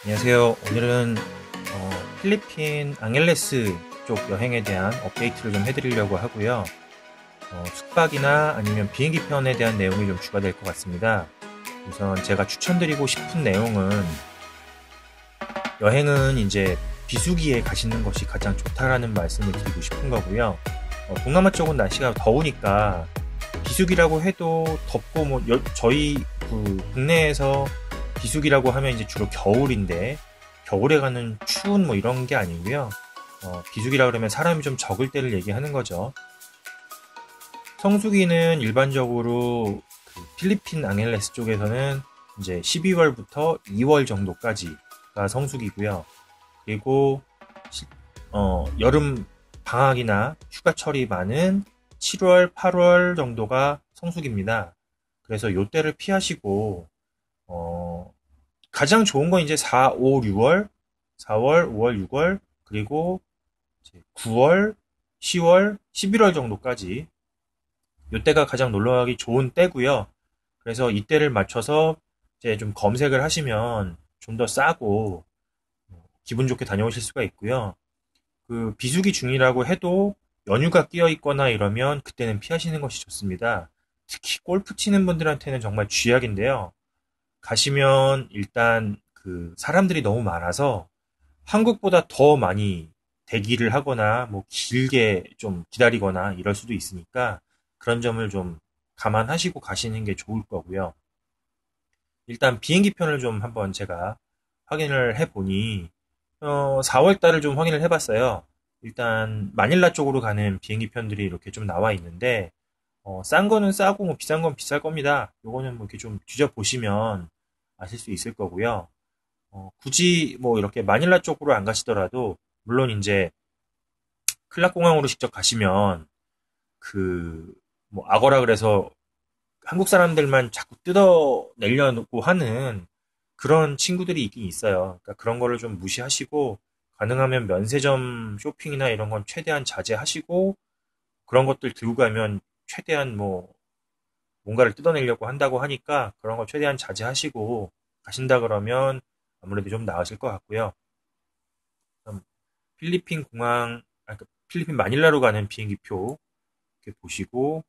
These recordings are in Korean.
안녕하세요. 오늘은 필리핀 앙헬레스 쪽 여행에 대한 업데이트를 좀 해드리려고 하고요. 숙박이나 아니면 비행기 편에 대한 내용이 좀 추가될 것 같습니다. 우선 제가 추천드리고 싶은 내용은 여행은 이제 비수기에 가시는 것이 가장 좋다라는 말씀을 드리고 싶은 거고요. 동남아 쪽은 날씨가 더우니까 비수기라고 해도 덥고 저희 국내에서 비수기라고 하면 이제 주로 겨울인데 겨울에 가는 추운 이런 게 아니고요. 비수기라 그러면 사람이 좀 적을 때를 얘기하는 거죠. 성수기는 일반적으로 필리핀 앙헬레스 쪽에서는 이제 12월부터 2월 정도까지가 성수기고요. 그리고 여름 방학이나 휴가철이 많은 7월, 8월 정도가 성수기입니다. 그래서 요때를 피하시고 가장 좋은 건 이제 4, 5, 6월, 4월, 5월, 6월, 그리고 9월, 10월, 11월 정도까지 이때가 가장 놀러 가기 좋은 때고요. 그래서 이때를 맞춰서 이제 좀 검색을 하시면 좀 더 싸고 기분 좋게 다녀오실 수가 있고요. 그 비수기 중이라고 해도 연휴가 끼어 있거나 이러면 그때는 피하시는 것이 좋습니다. 특히 골프 치는 분들한테는 정말 쥐약인데요. 가시면 일단 그 사람들이 너무 많아서 한국보다 더 많이 대기를 하거나 길게 좀 기다리거나 이럴 수도 있으니까 그런 점을 좀 감안하시고 가시는 게 좋을 거고요. 일단 비행기 편을 좀 한번 제가 확인을 해보니 4월 달을 좀 확인을 해봤어요. 일단 마닐라 쪽으로 가는 비행기 편들이 이렇게 좀 나와 있는데 싼 거는 싸고 비싼 건 비쌀 겁니다. 요거는 이렇게 좀 뒤져보시면 아실 수 있을 거고요. 굳이 이렇게 마닐라 쪽으로 안 가시더라도 물론 이제 클락 공항으로 직접 가시면 그 악어라 그래서 한국 사람들만 자꾸 뜯어내려고 하는 그런 친구들이 있긴 있어요. 그러니까 그런 거를 좀 무시하시고 가능하면 면세점 쇼핑이나 이런 건 최대한 자제하시고 그런 것들 들고 가면 최대한 뭔가를 뜯어내려고 한다고 하니까 그런 거 최대한 자제하시고 가신다 그러면 아무래도 좀 나으실 것 같고요. 필리핀 공항, 필리핀 마닐라로 가는 비행기표 이렇게 보시고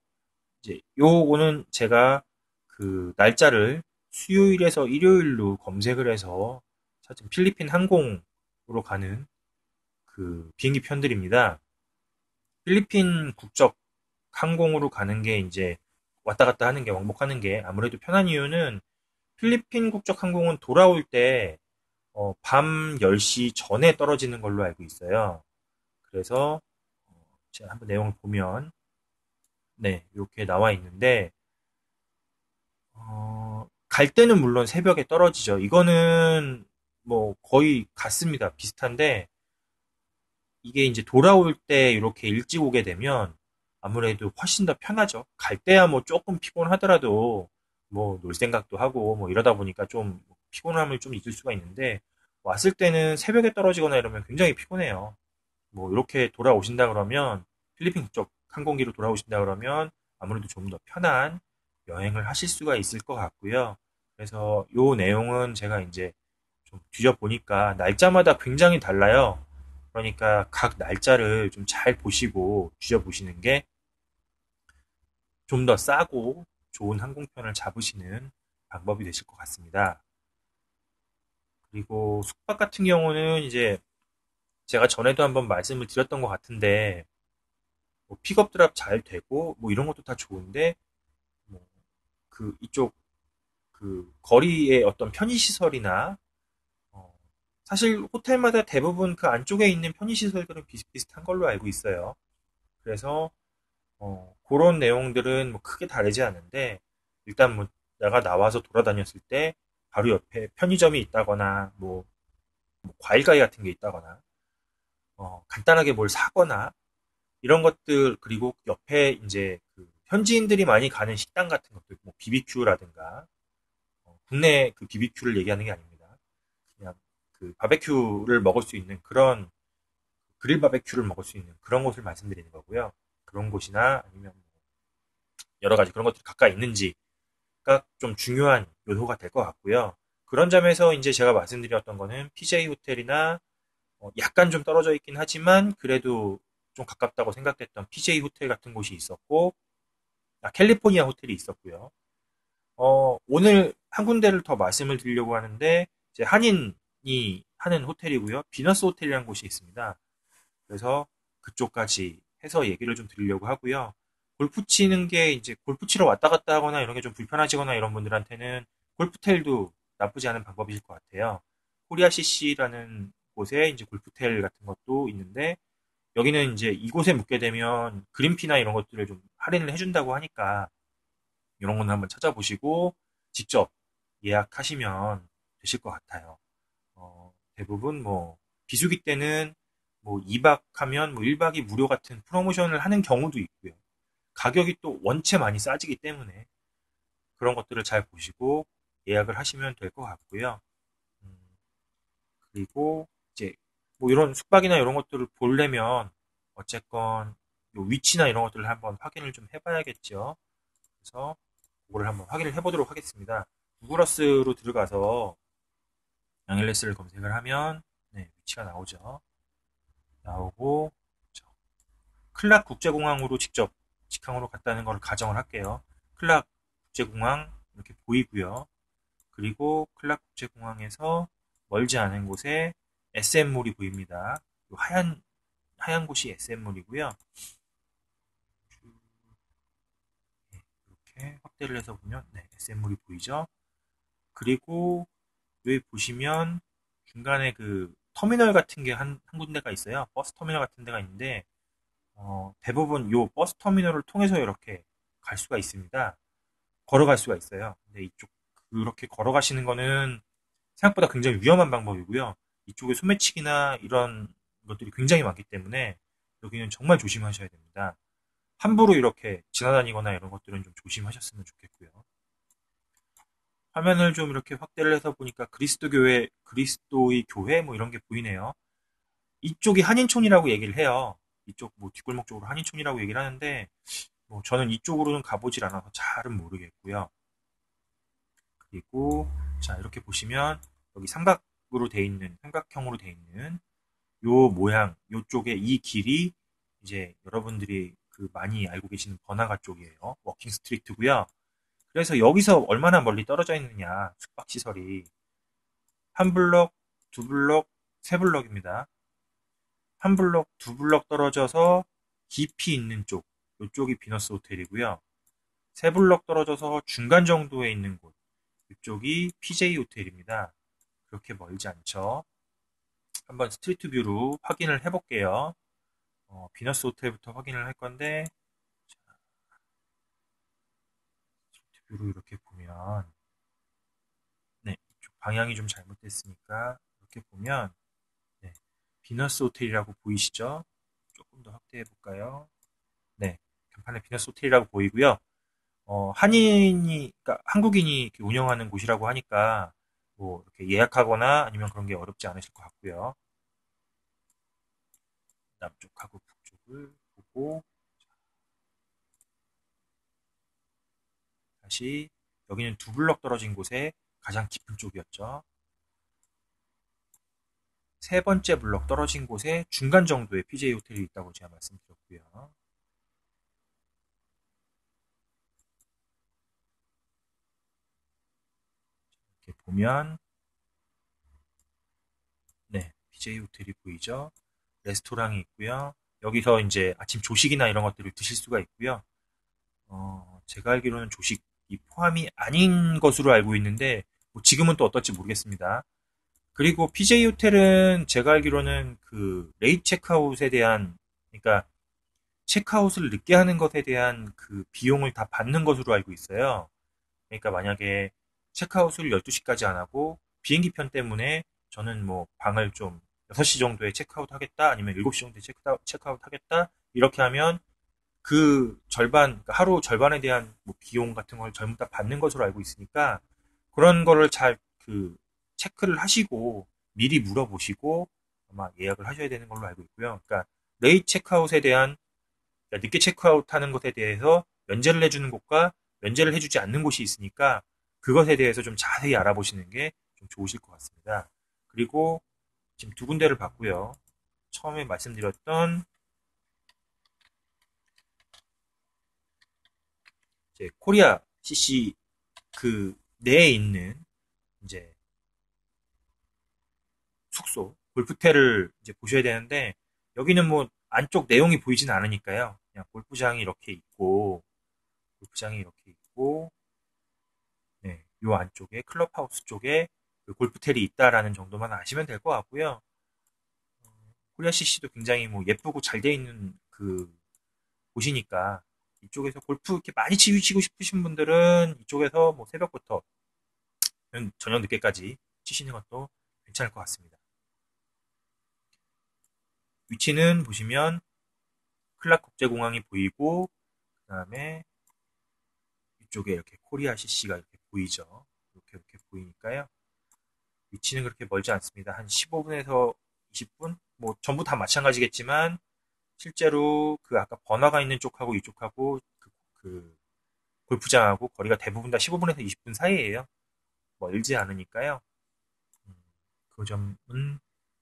이제 요거는 제가 그 날짜를 수요일에서 일요일로 검색을 해서 찾은 필리핀 항공으로 가는 그 비행기 편들입니다. 필리핀 국적 항공으로 가는 게 이제 왔다 갔다 하는 게 왕복하는 게 아무래도 편한 이유는 필리핀 국적 항공은 돌아올 때 밤 10시 전에 떨어지는 걸로 알고 있어요. 그래서 제가 한번 내용을 보면 네, 이렇게 나와 있는데 갈 때는 물론 새벽에 떨어지죠. 이거는 거의 같습니다. 비슷한데 이게 이제 돌아올 때 이렇게 일찍 오게 되면 아무래도 훨씬 더 편하죠. 갈 때야 조금 피곤하더라도 놀 생각도 하고 이러다 보니까 좀 피곤함을 좀 잊을 수가 있는데 왔을 때는 새벽에 떨어지거나 이러면 굉장히 피곤해요. 이렇게 돌아오신다 그러면 필리핀 국적 항공기로 돌아오신다 그러면 아무래도 좀 더 편한 여행을 하실 수가 있을 것 같고요. 그래서 요 내용은 제가 이제 좀 뒤져보니까 날짜마다 굉장히 달라요. 그러니까 각 날짜를 좀 잘 보시고 뒤져보시는 게 좀 더 싸고 좋은 항공편을 잡으시는 방법이 되실 것 같습니다. 그리고 숙박 같은 경우는 이제 제가 전에도 한번 말씀을 드렸던 것 같은데 픽업 드랍 잘 되고 이런 것도 다 좋은데 그 이쪽 그 거리의 어떤 편의시설이나 어, 사실 호텔마다 대부분 그 안쪽에 있는 편의시설들은 비슷비슷한 걸로 알고 있어요. 그래서 그런 내용들은 크게 다르지 않은데 일단 내가 나와서 돌아다녔을 때 바로 옆에 편의점이 있다거나 과일 가게 같은 게 있다거나 간단하게 뭘 사거나 이런 것들 그리고 옆에 이제 그 현지인들이 많이 가는 식당 같은 것들 BBQ라든가 국내 그 BBQ를 얘기하는 게 아닙니다. 그냥 그 바베큐를 먹을 수 있는 그런 그릴 바베큐를 먹을 수 있는 그런 곳을 말씀드리는 거고요. 그런 곳이나 아니면 여러 가지 그런 것들이 가까이 있는지가 좀 중요한 요소가 될 것 같고요. 그런 점에서 이제 제가 말씀드렸던 거는 PJ 호텔이나 약간 좀 떨어져 있긴 하지만 그래도 좀 가깝다고 생각됐던 PJ 호텔 같은 곳이 있었고, 캘리포니아 호텔이 있었고요. 오늘 한 군데를 더 말씀을 드리려고 하는데, 이제 한인이 하는 호텔이고요. 비너스 호텔이라는 곳이 있습니다. 그래서 그쪽까지 해서 얘기를 좀 드리려고 하고요. 골프 치는 게 이제 골프 치러 왔다 갔다 하거나 이런 게 좀 불편하시거나 이런 분들한테는 골프텔도 나쁘지 않은 방법이실 것 같아요. 코리아 CC라는 곳에 이제 골프텔 같은 것도 있는데, 여기는 이제 이곳에 묵게 되면 그린피나 이런 것들을 좀 할인을 해준다고 하니까 이런 거는 한번 찾아보시고 직접 예약하시면 되실 것 같아요. 대부분 뭐 비수기 때는 뭐 2박 하면 뭐 1박이 무료 같은 프로모션을 하는 경우도 있고요. 가격이 또 원체 많이 싸지기 때문에 그런 것들을 잘 보시고 예약을 하시면 될 것 같고요. 음, 그리고 이제 뭐 이런 숙박이나 이런 것들을 보려면 어쨌건 요 위치나 이런 것들을 한번 확인을 좀 해봐야겠죠. 그래서 그거를 한번 확인을 해보도록 하겠습니다. 구글어스로 들어가서 양일레스를 검색을 하면 네, 위치가 나오죠. 나오고 클락 국제공항으로 직접 직항으로 갔다는 걸 가정을 할게요. 클락 국제공항 이렇게 보이고요. 그리고 클락 국제공항에서 멀지 않은 곳에 SM몰이 보입니다. 하얀 곳이 SM몰이고요. 이렇게 확대를 해서 보면 네, SM몰이 보이죠. 그리고 여기 보시면 중간에 그 터미널 같은 게 한 군데가 있어요. 버스 터미널 같은 데가 있는데 대부분 요 버스 터미널을 통해서 이렇게 갈 수가 있습니다. 걸어갈 수가 있어요. 근데 이쪽 그렇게 걸어가시는 거는 생각보다 굉장히 위험한 방법이고요. 이쪽에 소매치기나 이런 것들이 굉장히 많기 때문에 여기는 정말 조심하셔야 됩니다. 함부로 이렇게 지나다니거나 이런 것들은 좀 조심하셨으면 좋겠고요. 화면을 좀 이렇게 확대를 해서 보니까 그리스도의 교회 뭐 이런 게 보이네요. 이쪽이 한인촌이라고 얘기를 해요. 이쪽 뭐 뒷골목 쪽으로 한인촌이라고 얘기를 하는데 뭐 저는 이쪽으로는 가보질 않아서 잘은 모르겠고요. 그리고 자 이렇게 보시면 여기 삼각형으로 돼 있는 요 모양 요쪽에 이 길이 이제 여러분들이 그 많이 알고 계시는 번화가 쪽이에요. 워킹 스트리트고요. 그래서 여기서 얼마나 멀리 떨어져 있느냐 숙박시설이 한 블럭, 두 블럭, 세 블럭입니다. 한 블럭, 두 블럭 떨어져서 깊이 있는 쪽, 이쪽이 비너스 호텔이고요. 세 블럭 떨어져서 중간 정도에 있는 곳, 이쪽이 PJ 호텔입니다. 그렇게 멀지 않죠. 한번 스트리트 뷰로 확인을 해볼게요. 비너스 호텔부터 확인을 할 건데, 스트리트 뷰로 이렇게 보면, 네, 이쪽 방향이 좀 잘못됐으니까, 이렇게 보면, 네, 비너스 호텔이라고 보이시죠? 조금 더 확대해 볼까요? 네, 간판에 비너스 호텔이라고 보이고요. 그러니까 한국인이 이렇게 운영하는 곳이라고 하니까, 뭐, 이렇게 예약하거나 아니면 그런 게 어렵지 않으실 것 같고요. 남쪽하고 북쪽을 보고, 다시, 여기는 두 블럭 떨어진 곳에 가장 깊은 쪽이었죠. 세 번째 블럭 떨어진 곳에 중간 정도의 PJ 호텔이 있다고 제가 말씀드렸고요. 이렇게 보면, 네, PJ 호텔이 보이죠? 레스토랑이 있고요. 여기서 이제 아침 조식이나 이런 것들을 드실 수가 있고요. 제가 알기로는 조식이 포함이 아닌 것으로 알고 있는데, 뭐 지금은 또 어떨지 모르겠습니다. 그리고 PJ 호텔은 제가 알기로는 그 레이트 체크아웃에 대한, 그러니까 체크아웃을 늦게 하는 것에 대한 그 비용을 다 받는 것으로 알고 있어요. 그러니까 만약에 체크아웃을 12시까지 안 하고 비행기 편 때문에 저는 뭐 방을 좀 6시 정도에 체크아웃 하겠다 아니면 7시 정도에 체크아웃 하겠다 이렇게 하면 그 절반 그러니까 하루 절반에 대한 뭐 비용 같은 걸 전부 다 받는 것으로 알고 있으니까 그런 거를 잘 그 체크를 하시고 미리 물어보시고 아마 예약을 하셔야 되는 걸로 알고 있고요. 그러니까 레이트 체크아웃에 대한 그러니까 늦게 체크아웃하는 것에 대해서 면제를 해주는 곳과 면제를 해주지 않는 곳이 있으니까 그것에 대해서 좀 자세히 알아보시는 게 좀 좀 좋으실 것 같습니다. 그리고 지금 두 군데를 봤고요. 처음에 말씀드렸던 이제 코리아 CC 그 내에 있는 이제 숙소 골프태를 이제 보셔야 되는데, 여기는 뭐 안쪽 내용이 보이진 않으니까요. 그냥 골프장이 이렇게 있고, 네, 요 안쪽에 클럽하우스 쪽에 그 골프텔이 있다라는 정도만 아시면 될 것 같고요. 코리아 CC도 굉장히 뭐 예쁘고 잘 돼 있는 그 곳이니까, 이쪽에서 골프 이렇게 많이 치고 싶으신 분들은 이쪽에서 뭐 새벽부터 저녁 늦게까지 치시는 것도 괜찮을 것 같습니다. 위치는 보시면 클락 국제공항이 보이고, 그 다음에 이쪽에 이렇게 코리아 CC가 이렇게 보이죠. 이렇게 보이니까요. 위치는 그렇게 멀지 않습니다. 한 15분에서 20분? 뭐 전부 다 마찬가지겠지만, 실제로 그 아까 번화가 있는 쪽하고 이쪽하고 그 골프장하고 거리가 대부분 다 15분에서 20분 사이예요. 멀지 않으니까요. 음, 그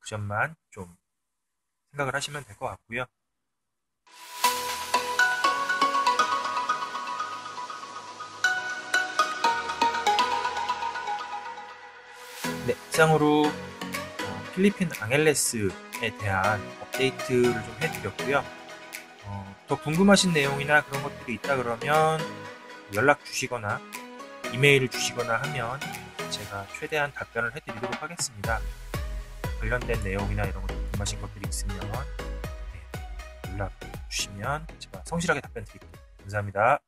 점만 좀 생각을 하시면 될 것 같고요. 네, 이상으로 필리핀 앙헬레스에 대한 업데이트를 좀 해드렸고요. 더 궁금하신 내용이나 그런 것들이 있다 그러면 연락 주시거나 이메일을 주시거나 하면 제가 최대한 답변을 해드리도록 하겠습니다. 관련된 내용이나 이런 것 궁금하신 것들이 있으면 연락 주시면 제가 성실하게 답변 드릴게요. 감사합니다.